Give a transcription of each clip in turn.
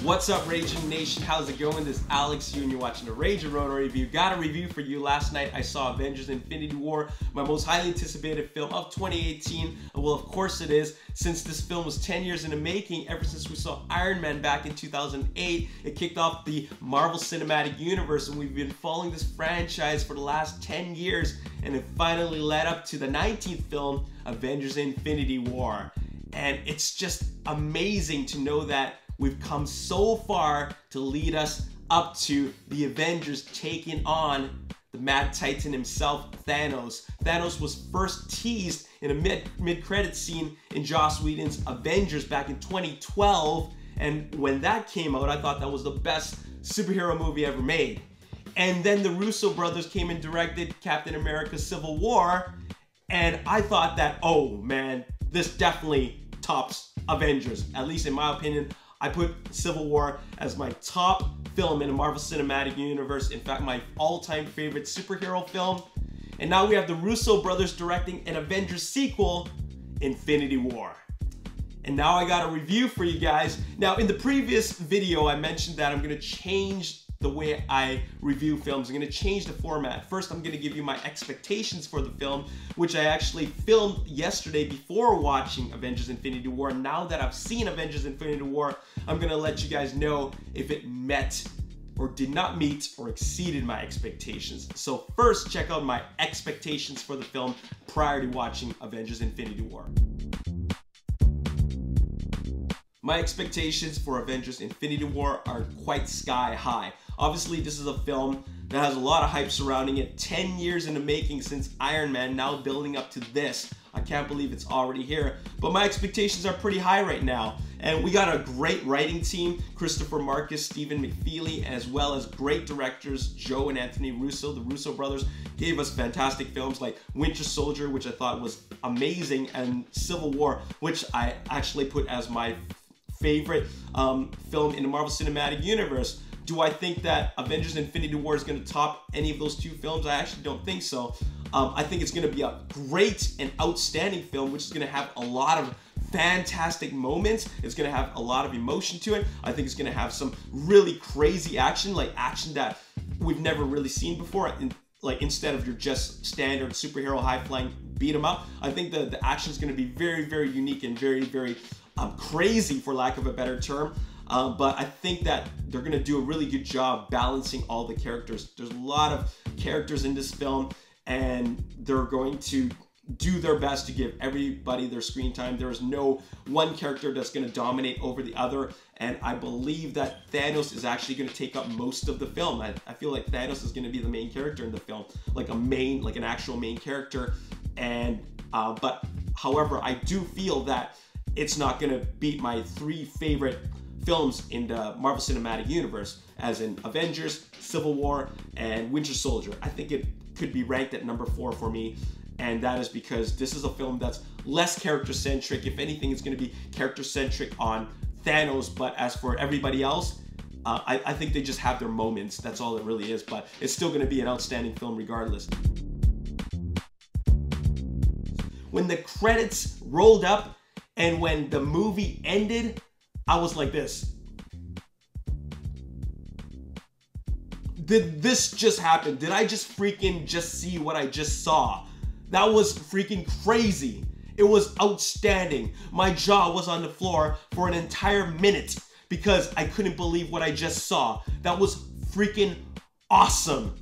What's up, Ragin Nation? How's it going? This is Alex here, and you're watching the Ragin Ronin review. Got a review for you. Last night I saw Avengers Infinity War, my most highly anticipated film of 2018. Well, of course it is, since this film was 10 years in the making. Ever since we saw Iron Man back in 2008, it kicked off the Marvel Cinematic Universe, and we've been following this franchise for the last 10 years, and it finally led up to the 19th film, Avengers Infinity War. And it's just amazing to know that we've come so far to lead us up to the Avengers taking on the Mad Titan himself, Thanos. Thanos was first teased in a mid-credit scene in Joss Whedon's Avengers back in 2012, and when that came out, I thought that was the best superhero movie ever made. And then the Russo brothers came and directed Captain America: Civil War, and I thought that, oh man, this definitely tops Avengers, at least in my opinion. I put Civil War as my top film in the Marvel Cinematic Universe. In fact, my all-time favorite superhero film. And now we have the Russo brothers directing an Avengers sequel, Infinity War. And now I got a review for you guys. Now, in the previous video, I mentioned that I'm gonna change the way I review films. I'm gonna change the format. First, I'm gonna give you my expectations for the film, which I actually filmed yesterday before watching Avengers Infinity War. Now that I've seen Avengers Infinity War, I'm gonna let you guys know if it met or did not meet or exceeded my expectations. So first, check out my expectations for the film prior to watching Avengers Infinity War. My expectations for Avengers Infinity War are quite sky high. Obviously, this is a film that has a lot of hype surrounding it. 10 years in the making since Iron Man, now building up to this. I can't believe it's already here. But my expectations are pretty high right now. And we got a great writing team, Christopher Marcus, Stephen McFeely, as well as great directors, Joe and Anthony Russo. The Russo brothers gave us fantastic films like Winter Soldier, which I thought was amazing, and Civil War, which I actually put as my favorite film in the Marvel Cinematic Universe. Do I think that Avengers Infinity War is going to top any of those two films? I actually don't think so. I think it's going to be a great and outstanding film, which is going to have a lot of fantastic moments. It's going to have a lot of emotion to it. I think it's going to have some really crazy action, like action that we've never really seen before. Like, instead of your just standard superhero high-flying beat 'em up, I think the action is going to be very, very unique and very, very crazy, for lack of a better term. But I think that they're gonna do a really good job balancing all the characters. There's a lot of characters in this film, and they're going to do their best to give everybody their screen time. There is no one character that's gonna dominate over the other, and I believe that Thanos is actually gonna take up most of the film. I feel like Thanos is gonna be the main character in the film, like an actual main character. And but however, I do feel that it's not gonna beat my three favorite films in the Marvel Cinematic Universe, as in Avengers, Civil War, and Winter Soldier. I think it could be ranked at number 4 for me, and that is because this is a film that's less character-centric. If anything, it's gonna be character-centric on Thanos, but as for everybody else, I think they just have their moments. That's all it really is, but it's still gonna be an outstanding film regardless. When the credits rolled up, and when the movie ended, I was like this. Did this just happen? Did I just see what I just saw? That was freaking crazy. It was outstanding. My jaw was on the floor for an entire minute because I couldn't believe what I just saw. That was freaking awesome.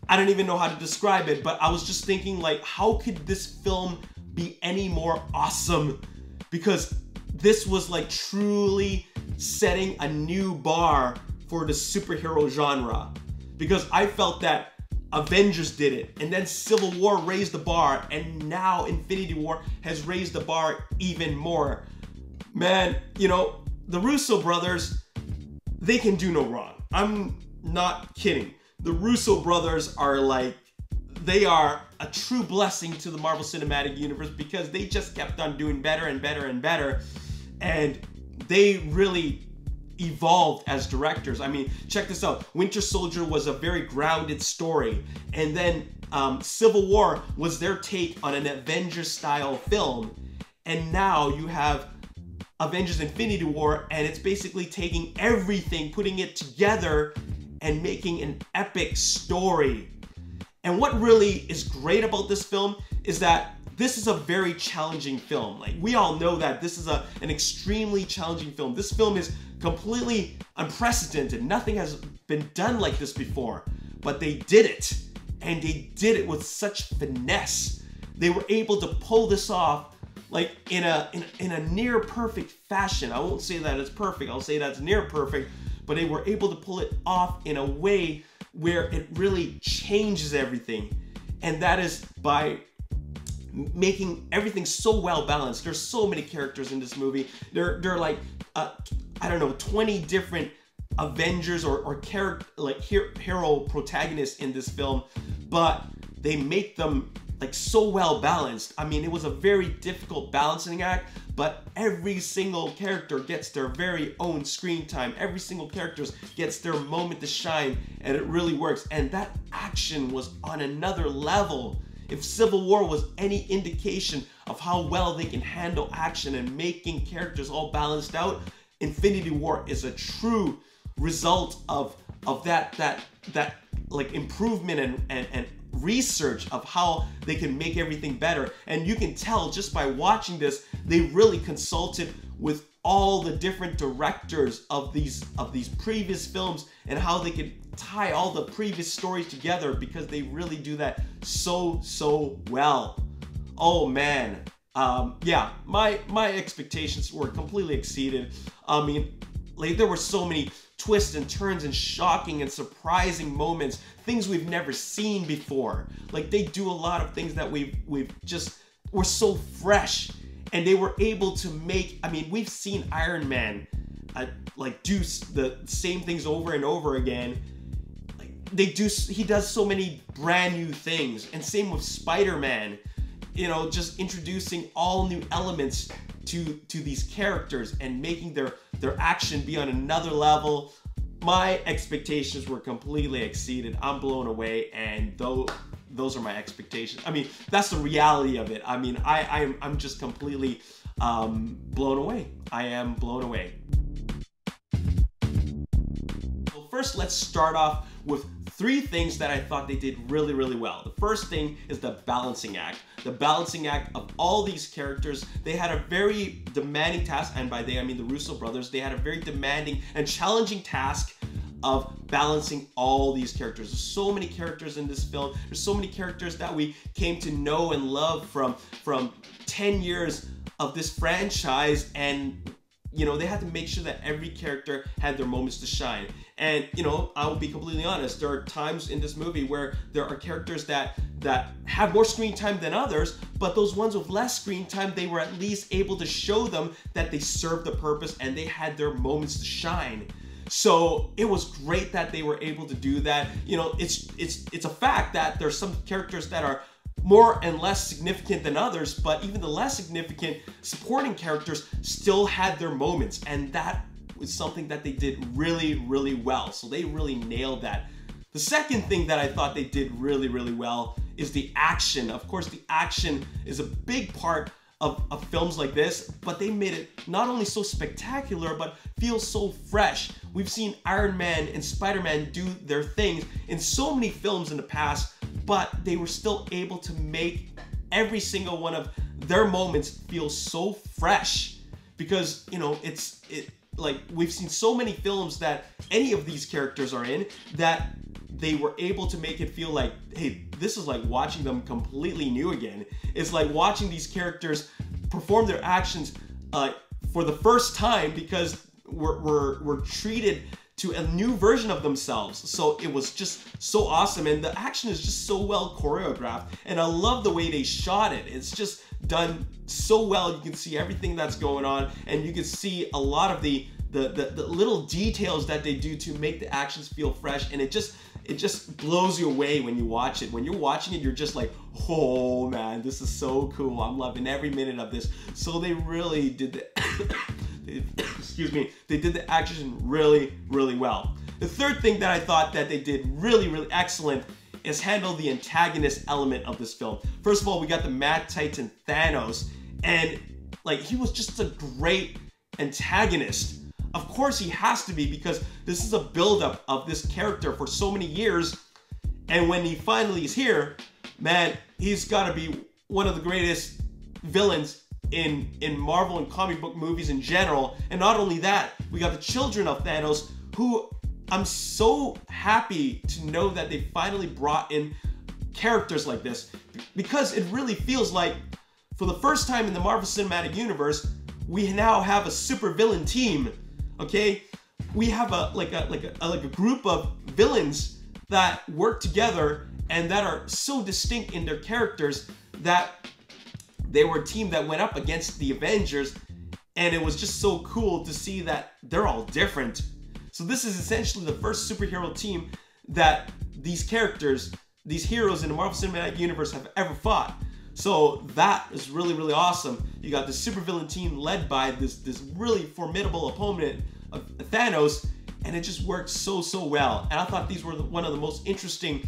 I don't even know how to describe it, but I was just thinking, like, how could this film be any more awesome? Because this was like truly setting a new bar for the superhero genre. Because I felt that Avengers did it, and then Civil War raised the bar, and now Infinity War has raised the bar even more. Man, you know, the Russo brothers, they can do no wrong. I'm not kidding. The Russo brothers are like, they are a true blessing to the Marvel Cinematic Universe, because they just kept on doing better and better and better. And they really evolved as directors. I mean, check this out. Winter Soldier was a very grounded story. And then Civil War was their take on an Avengers style film. And now you have Avengers Infinity War, and it's basically taking everything, putting it together, and making an epic story. And what really is great about this film is that this is a very challenging film. Like, we all know that this is an extremely challenging film. This film is completely unprecedented. Nothing has been done like this before, but they did it, and they did it with such finesse. They were able to pull this off like in a near perfect fashion. I won't say that it's perfect, I'll say that's near perfect, but they were able to pull it off in a way where it really changes everything. And that is by making everything so well balanced. There's so many characters in this movie. They're like, I don't know, 20 different Avengers or character, like hero protagonists in this film, but they make them like so well balanced. I mean, it was a very difficult balancing act, but every single character gets their very own screen time. Every single character gets their moment to shine, and it really works. And that action was on another level. If Civil War was any indication of how well they can handle action and making characters all balanced out, Infinity War is a true result of that like improvement and research of how they can make everything better. And you can tell just by watching this, they really consulted with all the different directors of these previous films and how they could tie all the previous stories together, because they really do that so well. Oh man, yeah, my expectations were completely exceeded. I mean, like, there were so many twists and turns and shocking and surprising moments, things we've never seen before. Like, they do a lot of things that were so fresh, and they were able to make, I mean, we've seen Iron Man like do the same things over and over again. Like, he does so many brand new things, and same with Spider-Man, you know, just introducing all new elements to these characters and making their action be on another level. My expectations were completely exceeded. I'm blown away, and those are my expectations. I mean, that's the reality of it. I mean, I'm just completely blown away. I am blown away. So first, let's start off with 3 things that I thought they did really well. The first thing is the balancing act. The balancing act of all these characters. They had a very demanding task, and by they I mean the Russo brothers. They had a very demanding and challenging task of balancing all these characters. There's so many characters in this film. There's so many characters that we came to know and love from 10 years of this franchise, and you know, they had to make sure that every character had their moments to shine. And you know, I will be completely honest, there are times in this movie where there are characters that have more screen time than others, but those ones with less screen time, they were at least able to show them that they served the purpose and they had their moments to shine. So it was great that they were able to do that. You know, it's a fact that there's some characters that are more and less significant than others, but even the less significant supporting characters still had their moments, and that was something that they did really well. So they really nailed that. The second thing that I thought they did really well is the action. Of course, the action is a big part of films like this, but they made it not only so spectacular, but feel so fresh. We've seen Iron Man and Spider-Man do their things in so many films in the past, but they were still able to make every single one of their moments feel so fresh, because you know, like, we've seen so many films that any of these characters are in that they were able to make it feel like, hey, this is like watching them completely new again. It's like watching these characters perform their actions for the first time, because we're treated to a new version of themselves. So it was just so awesome, and the action is just so well choreographed, and I love the way they shot it. It's just done so well. You can see everything that's going on, and you can see a lot of the little details that they do to make the actions feel fresh, and it just blows you away when you watch it. When you're watching it, you're just like, oh man, this is so cool. I'm loving every minute of this. So they really did the excuse me, they did the action really well. The third thing that I thought that they did really excellent is handle the antagonist element of this film. First of all, we got the Mad Titan Thanos, and like, he was just a great antagonist. Of course he has to be, because this is a buildup of this character for so many years. And when he finally is here, man, he's got to be one of the greatest villains in Marvel and comic book movies in general. And not only that, we got the children of Thanos, who I'm so happy to know that they finally brought in characters like this, because it really feels like for the first time in the Marvel Cinematic Universe, we now have a supervillain team. Okay, we have a group of villains that work together and that are so distinct in their characters that they were a team that went up against the Avengers, and it was just so cool to see that they're all different. So this is essentially the first superhero team that these characters, these heroes in the Marvel Cinematic Universe have ever fought. So that is really, really awesome. You got the supervillain team led by this really formidable opponent of Thanos, and it just worked so well. And I thought these were one of the most interesting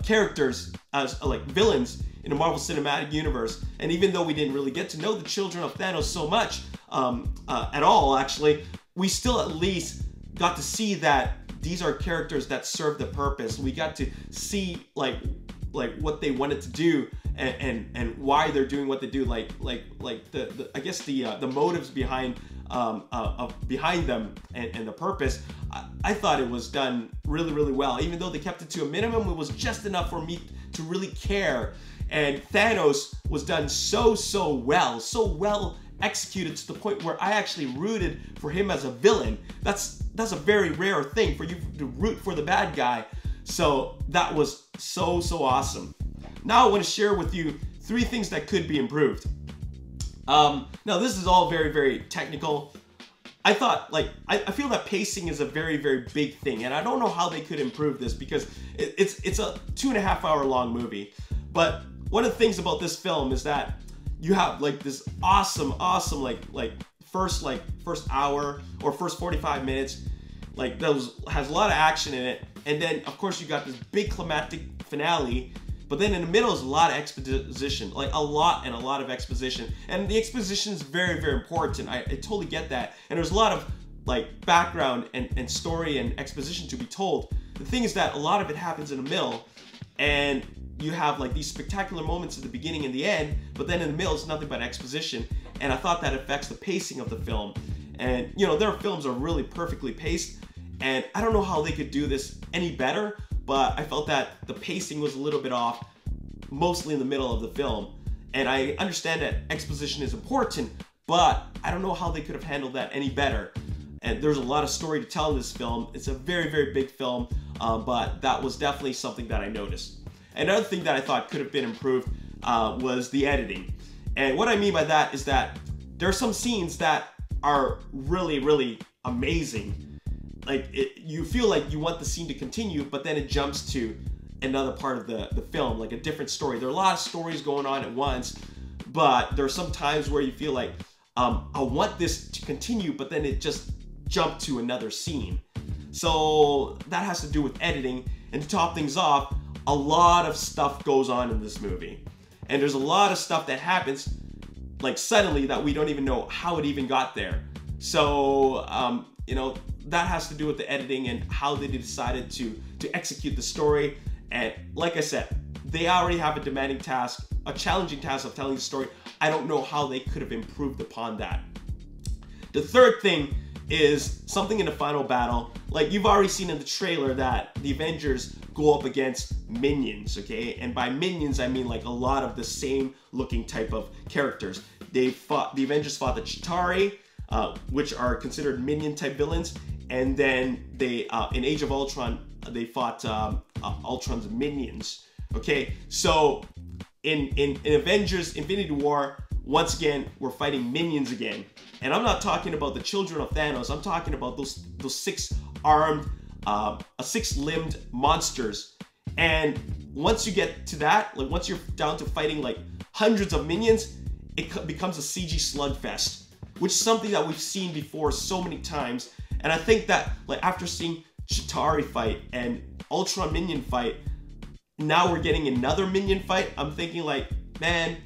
characters as like villains in the Marvel Cinematic Universe. And even though we didn't really get to know the children of Thanos so much at all, actually, we still at least got to see that these are characters that serve the purpose. We got to see like what they wanted to do and why they're doing what they do, like the I guess the motives behind them and the purpose. I thought it was done really well. Even though they kept it to a minimum, it was just enough for me to really care. And Thanos was done so well executed to the point where I actually rooted for him as a villain. That's a very rare thing, for you to root for the bad guy. So that was so awesome. Now I want to share with you 3 things that could be improved. Now this is all very technical. I thought, like, I feel that pacing is a very big thing, and I don't know how they could improve this, because it's a 2.5 hour long movie. But one of the things about this film is that you have like this awesome first hour or first 45 minutes, like those has a lot of action in it, and then of course you got this big climactic finale. But then in the middle is a lot of exposition, like a lot of exposition. And the exposition is very important. I totally get that. And there's a lot of like background and story and exposition to be told. The thing is that a lot of it happens in the middle, and you have like these spectacular moments at the beginning and the end, but then in the middle it's nothing but exposition. And I thought that affects the pacing of the film. And you know, their films are really perfectly paced, and I don't know how they could do this any better, but I felt that the pacing was a little bit off, mostly in the middle of the film. And I understand that exposition is important, but I don't know how they could have handled that any better. And there's a lot of story to tell in this film. It's a very big film, but that was definitely something that I noticed. Another thing that I thought could have been improved was the editing. And what I mean by that is that there are some scenes that are really amazing. Like, you feel like you want the scene to continue, but then it jumps to another part of the film, like a different story. There are a lot of stories going on at once, but there are some times where you feel like, I want this to continue, but then it just jumped to another scene. So that has to do with editing. And to top things off, a lot of stuff goes on in this movie. And there's a lot of stuff that happens like suddenly that we don't even know how it even got there. So, you know, that has to do with the editing and how they decided to execute the story. And like I said, they already have a demanding task, a challenging task of telling the story. I don't know how they could have improved upon that. The third thing is something in the final battle. Like, you've already seen in the trailer that the Avengers go up against minions, okay? And by minions, I mean like a lot of the same looking type of characters. The Avengers fought the Chitauri, which are considered minion type villains. And then they, in Age of Ultron, they fought Ultron's minions. Okay, so in Avengers Infinity War, once again, we're fighting minions again. And I'm not talking about the children of Thanos. I'm talking about those 6-armed, 6-limbed monsters. And once you get to that, like once you're down to fighting like hundreds of minions, it becomes a CG slugfest, which is something that we've seen before so many times. And I think that, like, after seeing Chitauri fight and Ultron minion fight, now we're getting another minion fight. I'm thinking like, man,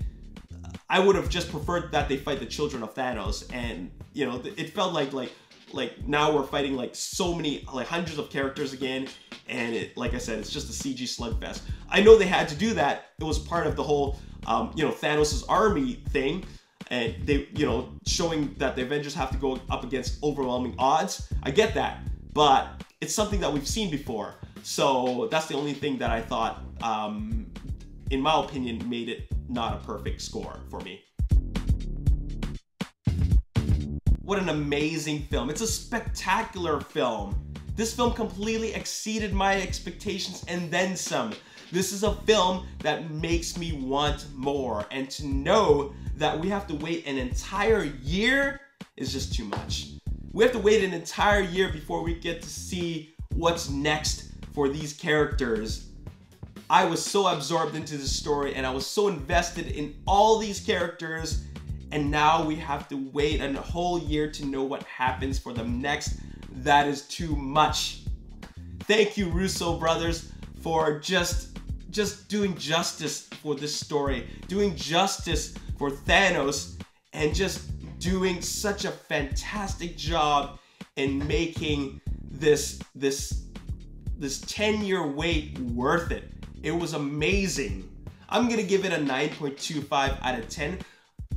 I would have just preferred that they fight the children of Thanos, and you know, it felt like now we're fighting like so many, like hundreds of characters again, and it, like I said, it's just a CG slugfest. I know they had to do that. It was part of the whole, you know, Thanos' army thing, and they, you know, showing that the Avengers have to go up against overwhelming odds. I get that, but it's something that we've seen before. So that's the only thing that I thought, in my opinion, made it not a perfect score for me. What an amazing film. It's a spectacular film. This film completely exceeded my expectations and then some. This is a film that makes me want more, and to know that we have to wait an entire year is just too much. We have to wait an entire year before we get to see what's next for these characters. I was so absorbed into the story and I was so invested in all these characters, and now we have to wait a whole year to know what happens for them next. That is too much. Thank you, Russo brothers, for just doing justice for this story, doing justice for Thanos, and just doing such a fantastic job in making this 10-year wait worth it. It was amazing. I'm gonna give it a 9.25 out of 10.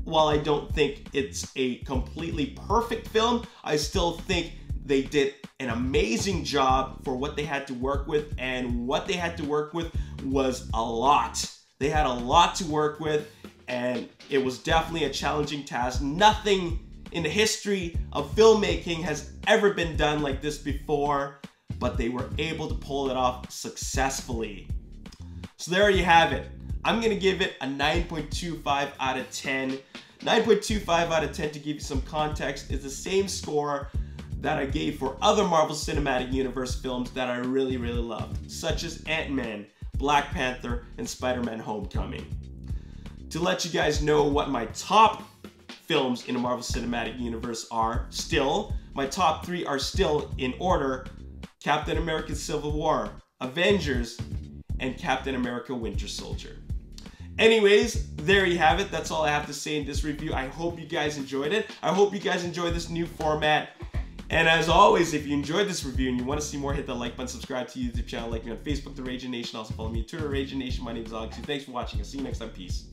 While I don't think it's a completely perfect film, I still think they did an amazing job for what they had to work with, and what they had to work with was a lot. They had a lot to work with, and it was definitely a challenging task. Nothing in the history of filmmaking has ever been done like this before, but they were able to pull it off successfully. So there you have it. I'm gonna give it a 9.25 out of 10. 9.25 out of 10, to give you some context, is the same score that I gave for other Marvel Cinematic Universe films that I really, really loved, such as Ant-Man, Black Panther, and Spider-Man Homecoming. To let you guys know what my top films in the Marvel Cinematic Universe are still, my top 3 are still in order: Captain America Civil War, Avengers, and Captain America Winter Soldier. Anyways, there you have it. That's all I have to say in this review. I hope you guys enjoyed it. I hope you guys enjoyed this new format. And as always, if you enjoyed this review and you want to see more, hit the like button, subscribe to the YouTube channel, like me on Facebook, The Ragin Nation. Also follow me on Twitter, Ragin Nation. My name is Alex. Thanks for watching. I'll see you next time. Peace.